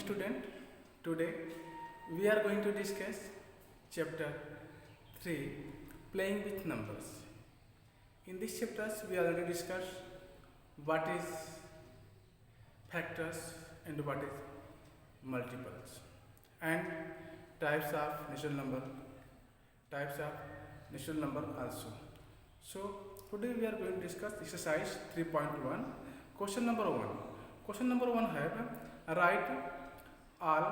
student. Today we are going to discuss chapter 3, playing with numbers. In this chapters we already discussed what is factors and what is multiples and types of natural number also. So today we are going to discuss exercise 3.1. Question number 1. Question number 1 have write all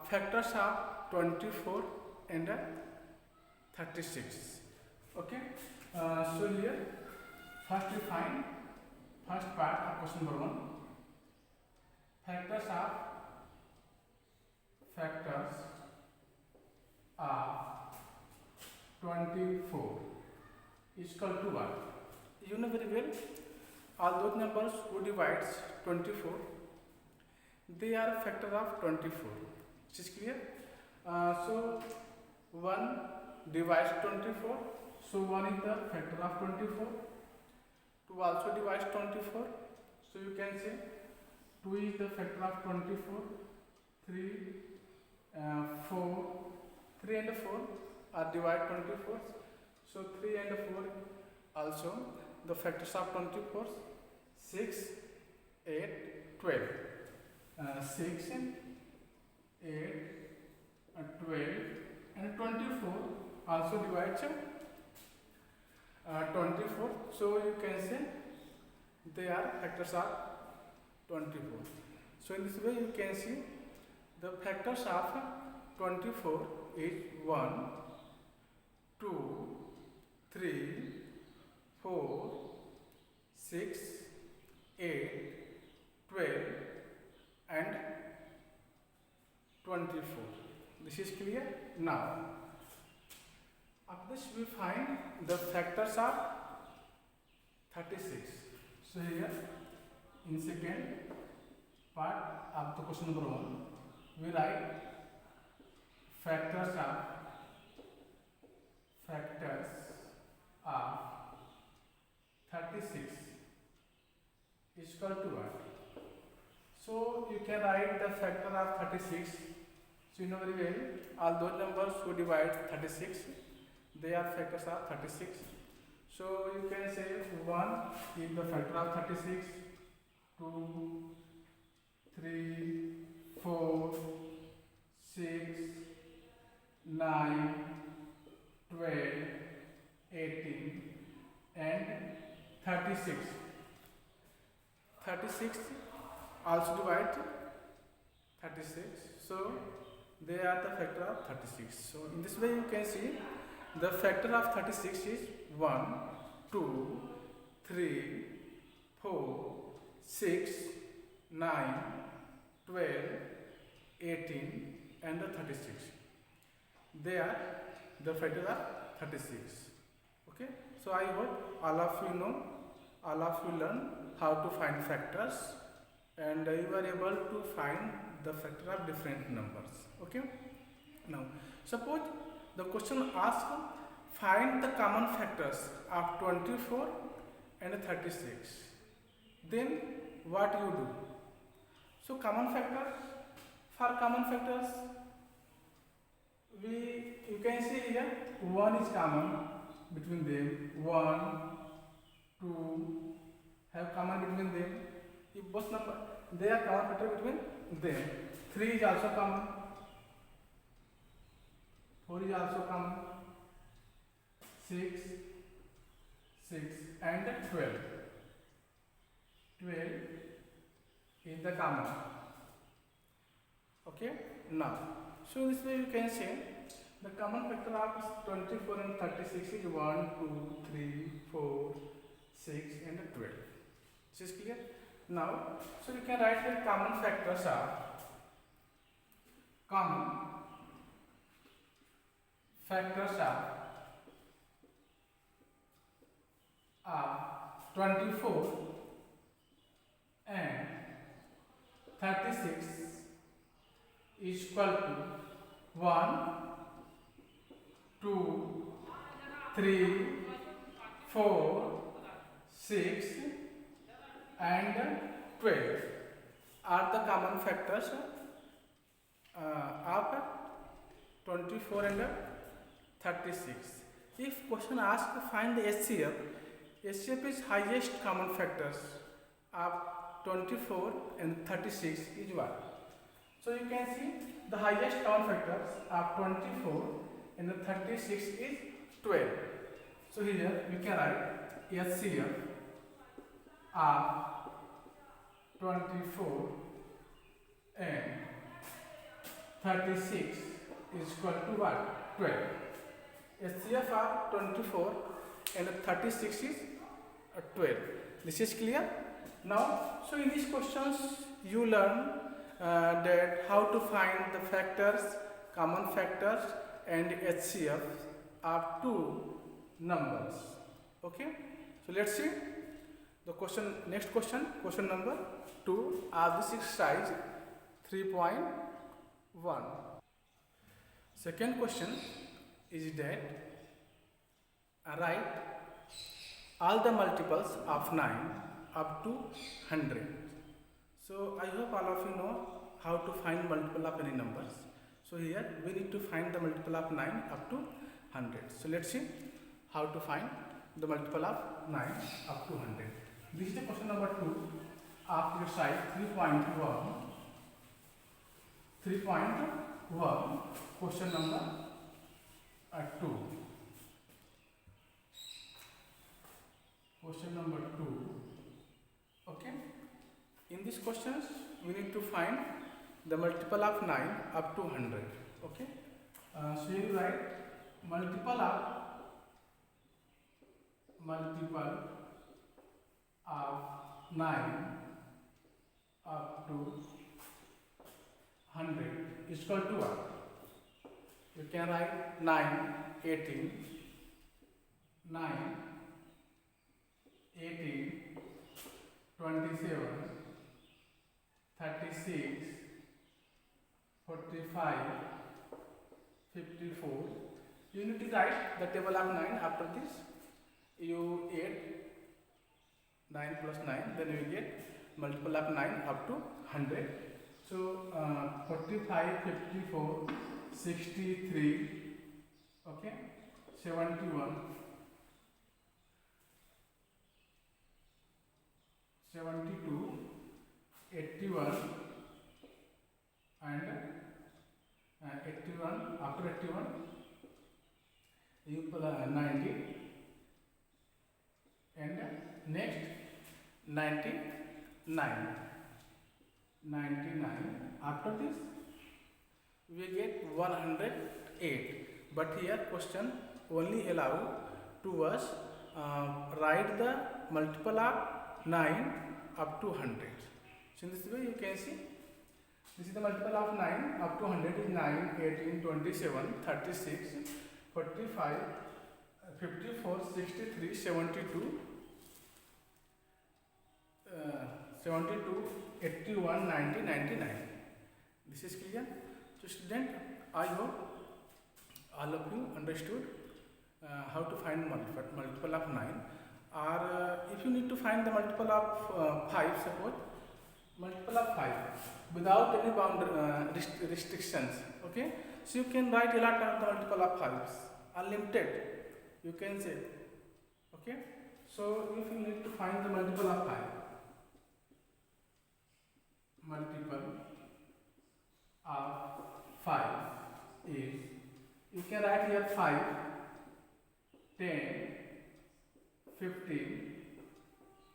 factors of 24 and 36. Okay. So here first we find first part of question number 1. Factors of 24 is equal to what? You know very well, all those numbers who divides 24, they are factor of 24. Is this clear? So 1 divides 24, so 1 is the factor of 24. 2 also divides 24, so you can say 2 is the factor of 24. 3, 4, 3 and 4 are divide 24. So 3 and 4 also the factors of 24. 6, 8, 12. 6, 8, 12 and 24 also divides 24. So you can say they are factors of 24. So in this way you can see the factors of 24 is 1, 2, 3, 4, 6, 8, 12 and 24. This is clear? Now, after this we find the factors of 36. So here in second part of the question number 1, we write factors of 36 is equal to what? So you can write the factor of 36. So you know very well, all those numbers who divide 36, they are factors of 36. So you can say 1 is the factor of 36, 2, 3, 4, 6, 9, 12, 18 and 36. 36 also divide 36. So they are the factor of 36. So in this way you can see the factor of 36 is 1, 2, 3, 4, 6, 9, 12, 18 and 36. They are the factor of 36. Okay. So I hope all of you know, all of you learn how to find factors and you are able to find the factor of different numbers. Okay. Now suppose the question asks find the common factors of 24 and 36. Then what you do? So common factors, for common factors you can see here 1 is common between them. 1, 2 have common between them. If both number they are common factor between them. 3 is also common. 4 is also common. 6 and 12. 12 is the common. Okay. Now, so this way you can say the common factor of 24 and 36 is 1, 2, 3, 4, 6 and 12. This is clear? Now, so you can write the common factors of 24 and 36 is equal to 1, 2, 3, 4, 6 and 12 are the common factors of 24 and 36. If question asks to find the HCF, HCF is highest common factors of 24 and 36 is what? So you can see the highest common factors of 24 and 36 is 12. So here we can write HCF of 24 and 36 is equal to what? 12. HCF of 24 and 36 is 12. This is clear? Now, so in these questions you learn that how to find the factors, common factors and HCF of two numbers. Okay? So let's see the question. Next question, question number 2 of this exercise 3.1. Second question is that write all the multiples of 9 up to 100. So I hope all of you know how to find multiple of any numbers. So here we need to find the multiple of 9 up to 100. So let's see how to find the multiple of 9 up to 100. This is the question number 2 of exercise 3.1. 3.1, question number 2. Question number 2. Okay. In these questions, we need to find the multiple of 9 up to 100. Okay. So you write multiple of 9 up to 100 is equal to what? You can write 9, 18, 9, 18, 27, 36, 45, 54. You need to write the table of 9 after this. You add 9 plus 9, then you get multiple of 9 up to 100. So 45, 54, 63, okay, 71, 72, 81 and 81, after 81 you put 90 and next 99. 99. After this we get 108. But here question only allow to us write the multiple of 9 up to 100. So in this way you can see this is the multiple of 9 up to 100 is 9, 18, 27, 36, 45, 54, 63, 72, 72, 81, 90, 99. This is clear. So student, I hope all of you understood how to find multiple of 9. Or if you need to find the multiple of 5, suppose multiple of 5 without any bound restrictions. Okay, so you can write a lot of the multiple of 5s, unlimited. You can say. Okay, so if you need to find the multiple of 5. Multiple of 5 is, you can write here 5, 10, 15,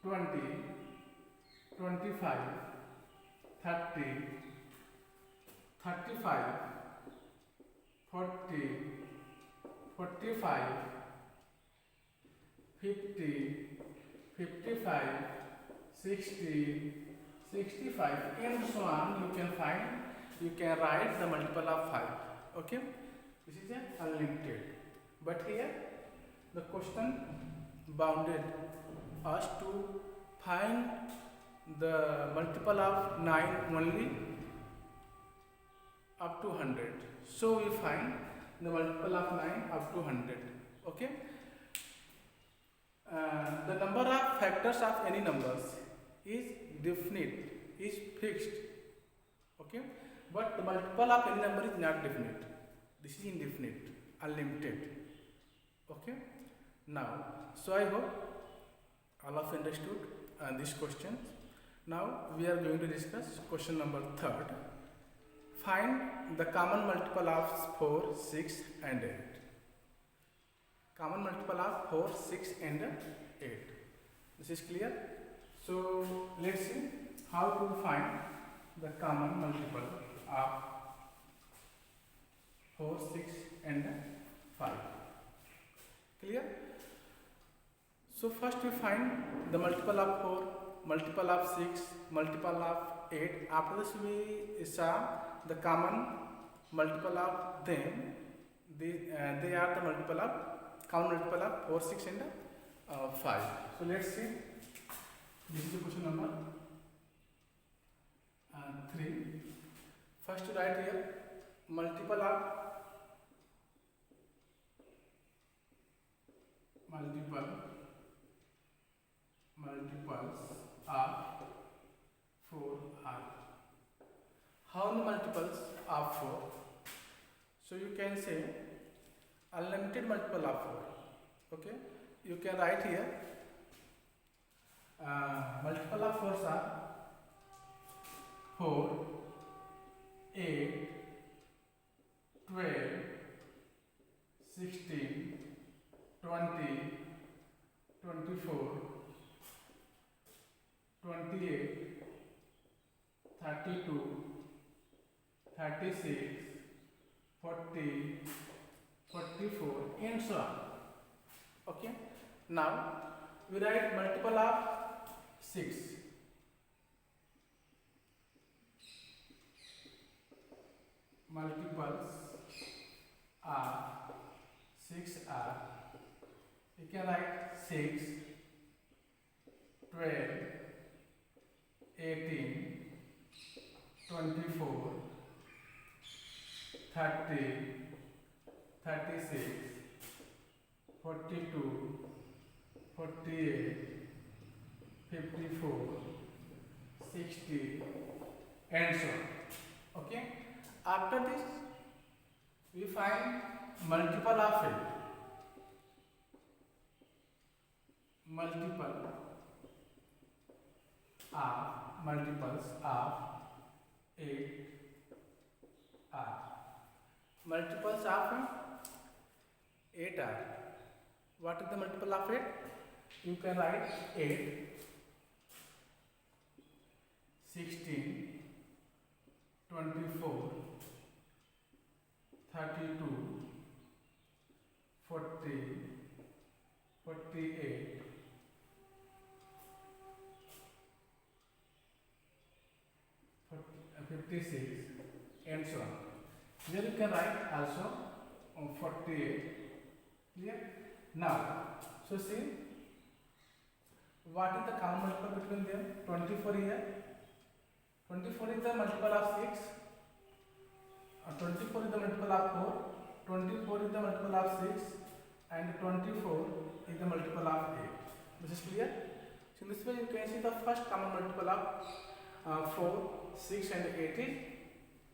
20, 25, 30, 35, 40, 45, 50, 55, 60, 65 and so on. You can find, you can write the multiple of 5. Okay, this is an unlimited. But here the question bounded us to find the multiple of 9 only up to 100. So we find the multiple of 9 up to 100. Okay, the number of factors of any numbers is definite, is fixed. Okay, but the multiple of any number is not definite. This is indefinite, unlimited. Okay. Now, so I hope all of you understood this question. Now we are going to discuss question number 3rd. Find the common multiple of 4, 6 and 8. Common multiple of 4, 6 and 8. This is clear? So let's see how to find the common multiple of 4, 6 and 5. Clear? So first we find the multiple of 4, multiple of 6, multiple of 8. After this we saw the common multiple of them. They are the common multiple of 4, 6 and 5. So let's see. This is the question number 3. First to write here multiples of 4 are. How many multiples of 4? So you can say unlimited multiple of 4. Okay, you can write here multiple of 4 are 4, 8, 12, 16, 20, 24, 28, 32, 36, 40, 44 and so on. Okay. Now we write multiple of 6. Multiples of 6 are, you can write 6, 12, 18, 24, 30, 36, 42, 48, 54, 60 and so on. Okay. After this we find multiple of 8. Multiples of 8 are. Multiples of 8 are. What is the multiple of 8? You can write 8, 16, 24, 32, 40, 48, 56 and so on. Here you can write also 48. Clear? Now, so see what is the common multiple between them? 24 here. 24 is the multiple of 6. 24 is the multiple of 4. 24 is the multiple of 6. And 24 is the multiple of 8. This is clear? So in this way you can see the first common multiple of 4, 6 and 8 is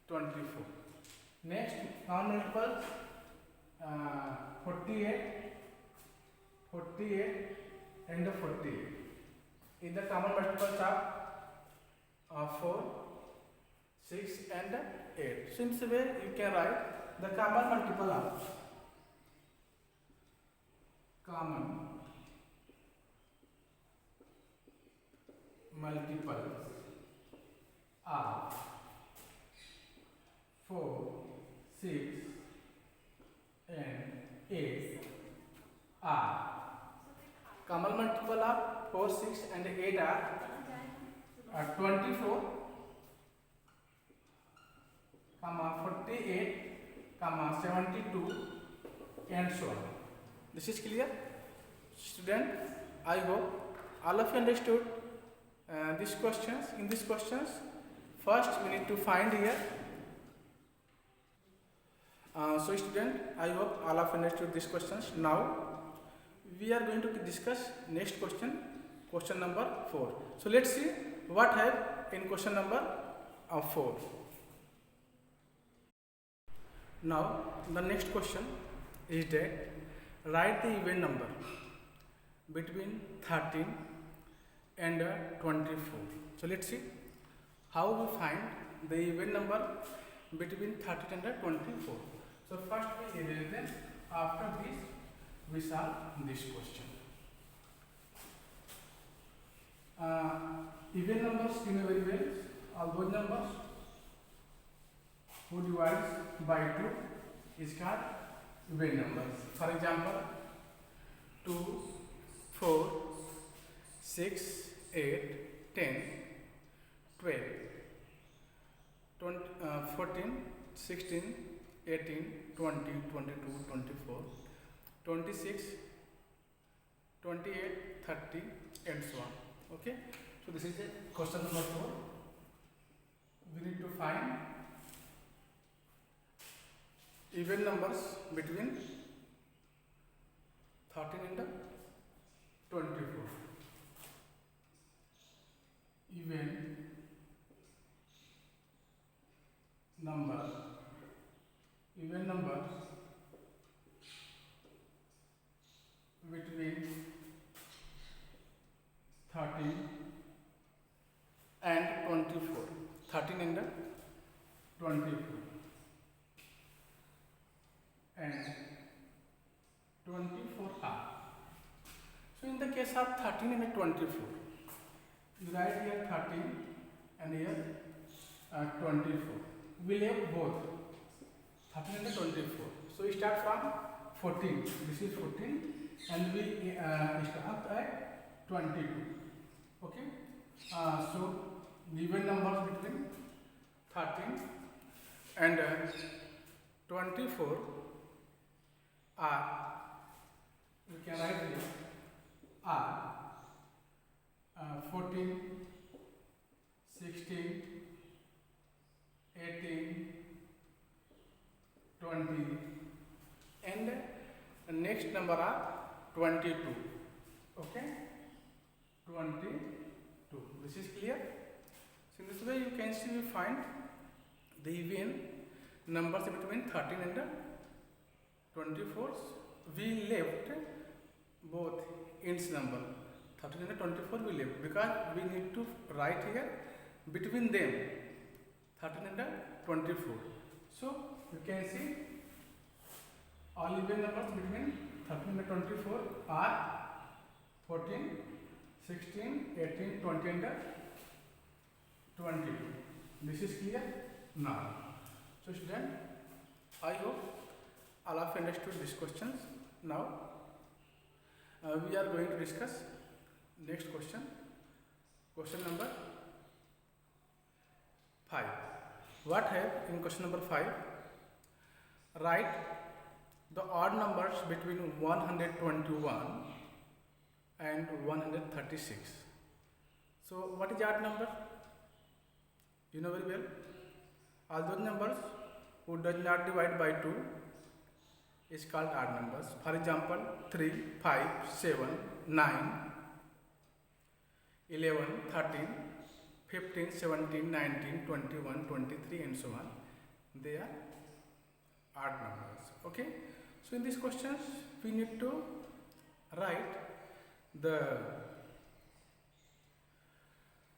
24. Next common multiple 48 and 48 is the common multiples of 4, 6 and 8. So in this way you can write the common multiple of of 4, 6 and 8 are. Common multiple of 4, 6 and 8 are 24, 48, 72 and so on. This is clear? Student, I hope all of you understood these questions. In these questions, first we need to find here. So student, I hope all of you understood these questions. Now we are going to discuss next question, question number 4. So let's see what have in question number 4. Now the next question is that write the even number between 13 and 24. So let's see how we find the even number between 13 and 24. So first we erase them. After this we solve this question. Even numbers you know very well. All those numbers who divides by 2 is called even numbers. For example, 2, 4, 6, 8, 10, 12, 20, 14, 16, 18, 20, 22, 24, 26, 28, 30 and so on. Okay. So this is question number 4. We need to find even numbers between 13 and 24. Even numbers between 13 and 24. 13 and 24 and 24 are. So in the case of 13 and 24, you write here 13 and here 24. We leave both 13 and 24. So we start from 14. This is 14 and we start at 22. Okay. So even numbers between 13 and 24 are, we can write here, are 14, 16, 18, 20 and next number are 22. Okay, 22. This is clear. So in this way you can see we find the even numbers between 13 and 24. We left both ends number 13 and 24 we left because we need to write here between them 13 and 24. So you can see all even numbers between 13 and 24 are 14, 16, 18, 20 and 22. This is clear now. So student, I hope all of you understood these questions. Now we are going to discuss next question. Question number 5. What have in question number 5? Write the odd numbers between 121 and 136. So what is odd number? You know very well. All those numbers who does not divide by 2 is called odd numbers. For example, 3, 5, 7, 9, 11, 13, 15, 17, 19, 21, 23 and so on. They are odd numbers. Okay. So in these questions we need to write the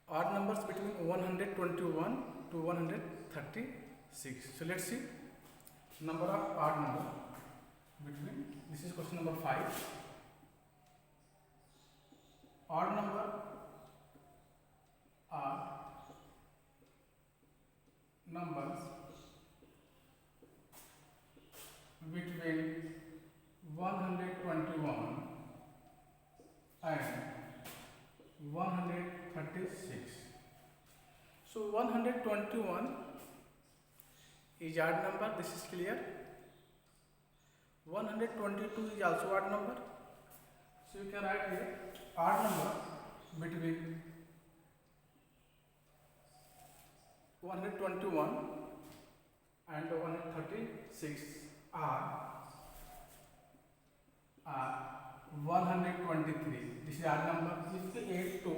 odd numbers between 121 to 136. So let's see number of odd number between, this is question number 5. Odd number are numbers between 121 and 136. So 121 is odd number, this is clear. 122 is also odd number. So you can write here odd number between 121 and 136 are 123. This is odd number. If you add 2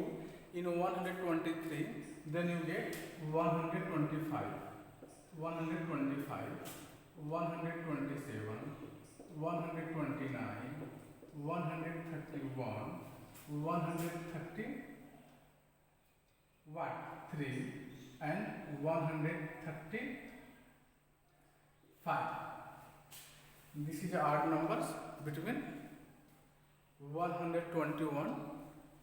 in 123, then you get 125. 125, 127, 129, 131, 130 what 3 and 135. This is odd numbers between 121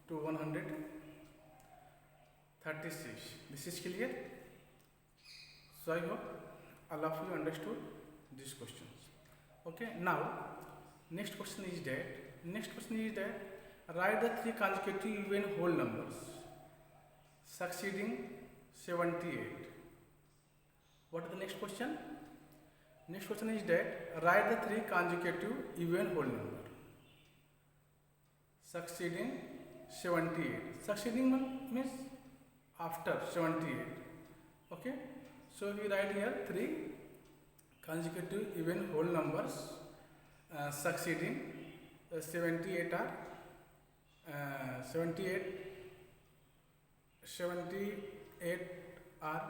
to 136. This is clear. So I hope all of you understood these questions. Okay, now next question is that write the three consecutive even whole numbers succeeding 78. What is the next question? Next question is that write the three consecutive even whole number succeeding 78. Succeeding means after 78. Okay, so we write here three consecutive even whole numbers succeeding 78 are 78 are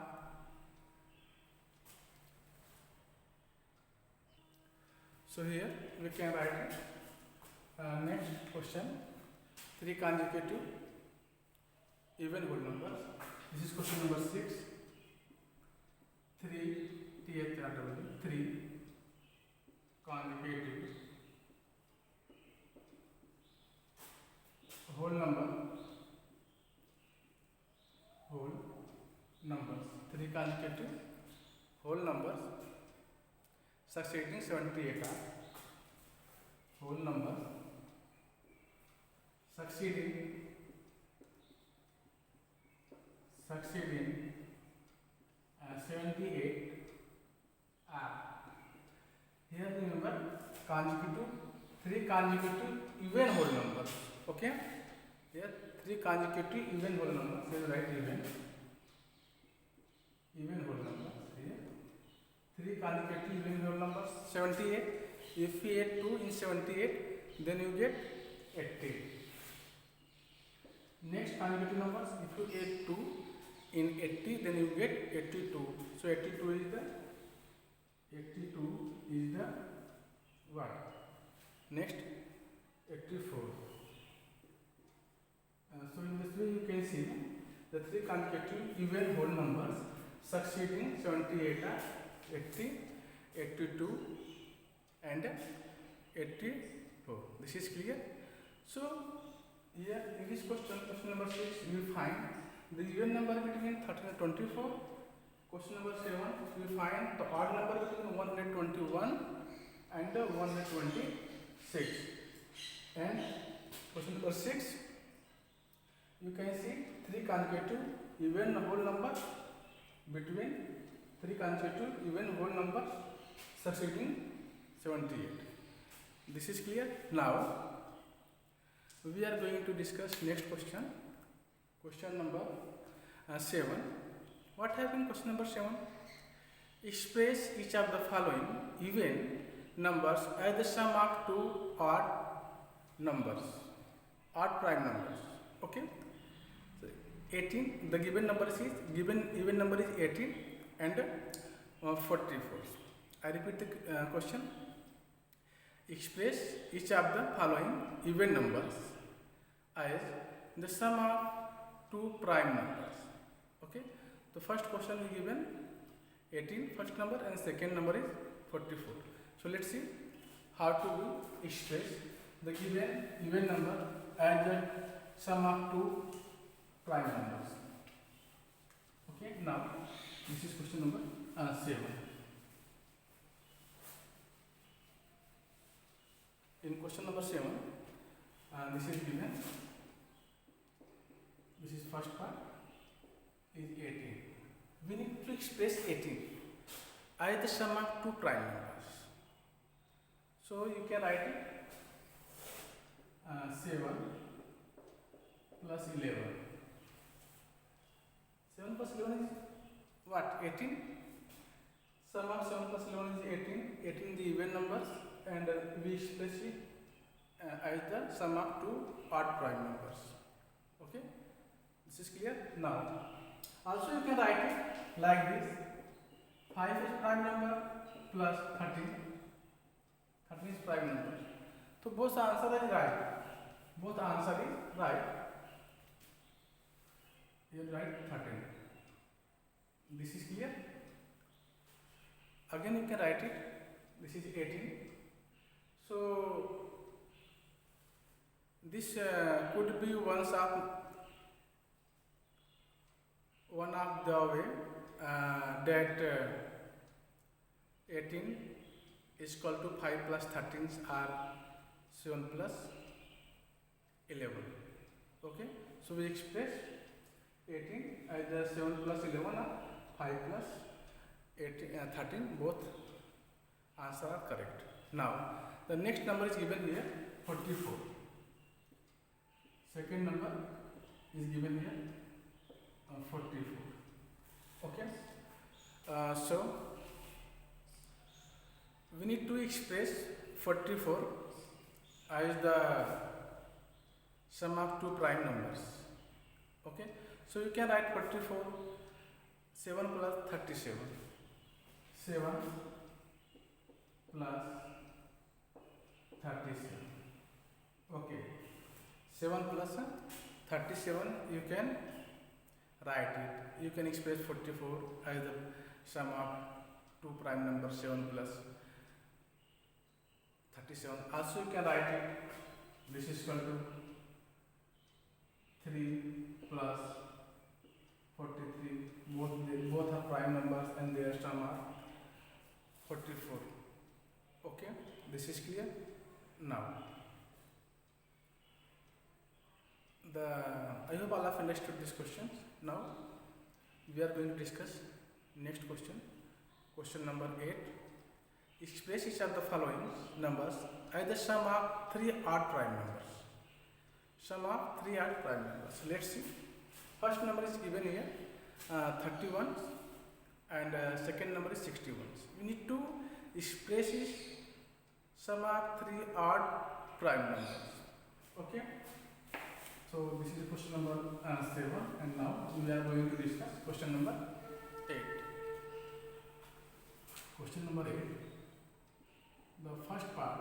so here we can write it. Next question, three consecutive even whole numbers. This is question number 6. 3 three consecutive whole numbers, three consecutive whole numbers succeeding 78 are whole numbers succeeding 78 are. Here remember consecutive, three consecutive even whole numbers. Okay, here three consecutive even whole numbers. Here write even whole numbers. Here three consecutive even whole numbers 78. If we add 2 in 78, then you get 80. Next consecutive numbers, if you add 2 in 80, then you get 82. So 82 is the what? Next 84. So in this way you can see the three consecutive even whole numbers succeeding 78 are 80, 82 and 84. This is clear. So here in this question number 6, you will find the even number between 13 and 24. Question number 7, you will find the odd number between 121 and 126. And question number 6, you can see three consecutive even whole numbers between three consecutive even whole numbers succeeding 78. This is clear. Now we are going to discuss next question. Question number 7. What happened? Question number 7. Express each of the following even numbers as the sum of two odd numbers, odd prime numbers. Okay. So 18. The given number is even number is 18 and 44. I repeat the question. Express each of the following even numbers as the sum of two prime numbers. Okay. The first question is given 18, first number, and second number is 44. So let's see how to express the given even number as the sum of two prime numbers. Okay. Now this is question number 7. In question number 7, this is given. This is first part is 18. We need to express 18 as the sum of two prime numbers. So you can write it 7 plus 11. 7 plus 11 is what? 18. Sum of 7 plus 11 is 18. 18 the even numbers, and we express it as the sum of two odd prime numbers. Okay. This is clear. Now also you can write it like this. 5 is prime number, plus 13. 13 is prime number. So both answer is right. Both answer is right. You write 13. This is clear. Again you can write it. This is 18. So this could be one of the way that 18 is equal to 5 plus 13 are 7 plus 11. Okay, so we express 18 as 7 plus 11 or 5 plus 13, both answer are correct. Now the next number is given here, 44. Second number is given here, 44. Okay, so we need to express 44 as the sum of two prime numbers. Okay, so you can write 44, 7 plus 37, 7 plus 37. Okay, 7 plus 37, you can write it. You can express 44 as the sum of two prime numbers, 7 plus 37. Also you can write it, this is equal to 3 plus 43, both are prime numbers and their sum are 44. Okay, this is clear. Now I hope all of you understood this question. Now we are going to discuss next question. Question number 8. Express each of the following numbers as the sum of three odd prime numbers. Sum of three odd prime numbers. Let's see. First number is given here, 31, and second number is 61. We need to express is sum of three odd prime numbers. Okay. So this is question number 7, and now we are going to discuss question number 8. Question number 8. The first part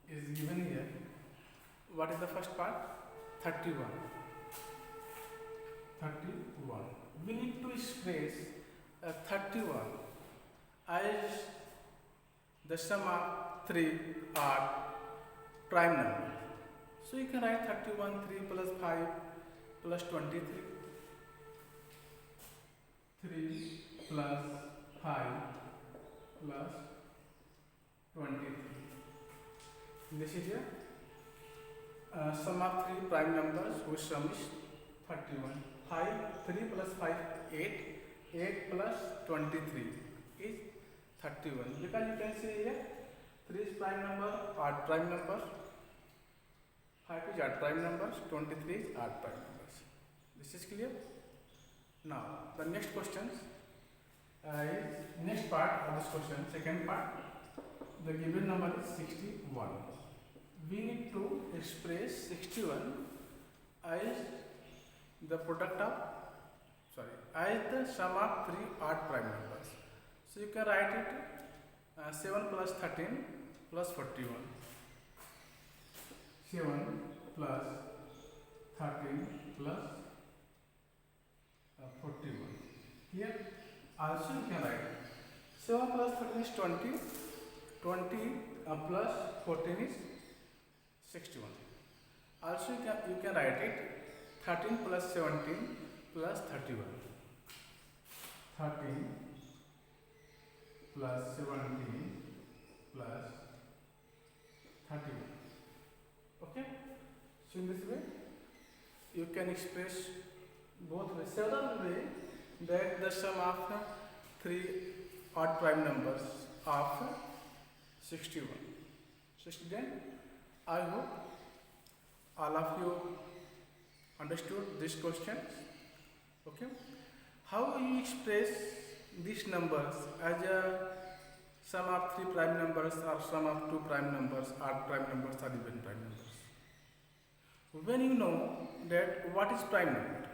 is given here. What is the first part? 31. 31. We need to express 31 as the sum of three odd prime numbers. So you can write 31, 3 plus 5 plus 23. 3 plus 5 plus 23. This is a sum of three prime numbers whose sum is 31. 3 plus 5, 8. 8 plus 23 is 31. Because you can see here 3 is prime number, odd prime number, 5 is odd prime numbers, 23 is odd prime numbers. This is clear. Now the next question is next part of this question, second part. The given number is 61. We need to express 61 as the product of as the sum of three odd prime numbers. So you can write it 7 plus 13 plus 41. 7 plus 13 plus 41. Here also you can write 7 plus 13 is 20. 20 plus 14 is 61. Also you can write it 13 plus 17 plus 31. 13 plus 17 plus 31. Okay. So in this way you can express both ways. Several way that the sum of three odd prime numbers of 61. So student, I hope all of you understood this question. Okay. How you express these numbers as a sum of three prime numbers or sum of two prime numbers, odd prime numbers or even prime numbers? When you know that what is prime number,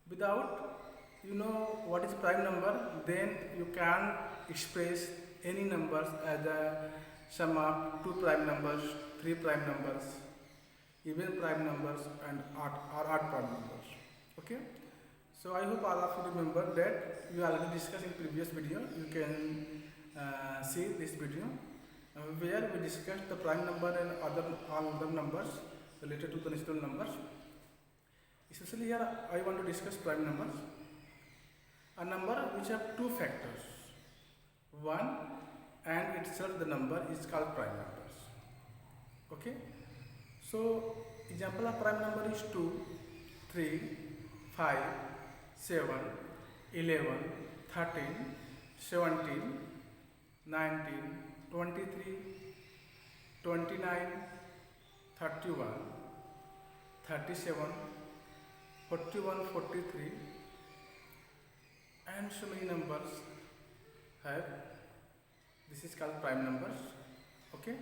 without you know what is prime number, then you can express any numbers as a sum of two prime numbers, three prime numbers, even prime numbers, and odd prime numbers. Okay, so I hope all of you remember that we already discussed in previous video. You can see this video where we discussed the prime number and all other numbers related to the natural numbers. Especially here I want to discuss prime numbers. A number which have two factors, one and itself the number is called prime numbers. Okay, so example of prime number is 2, 3, 5, 7, 11, 13, 17, 19, 23, 29, 31, 37, 41, 43, and so many numbers have. This is called prime numbers. Okay,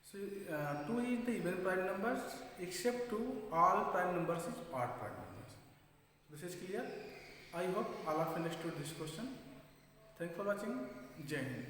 so 2 is the even prime numbers, except 2 all prime numbers is odd prime numbers. This is clear. I hope all of you understood this question. Thanks for watching. Jai Hind.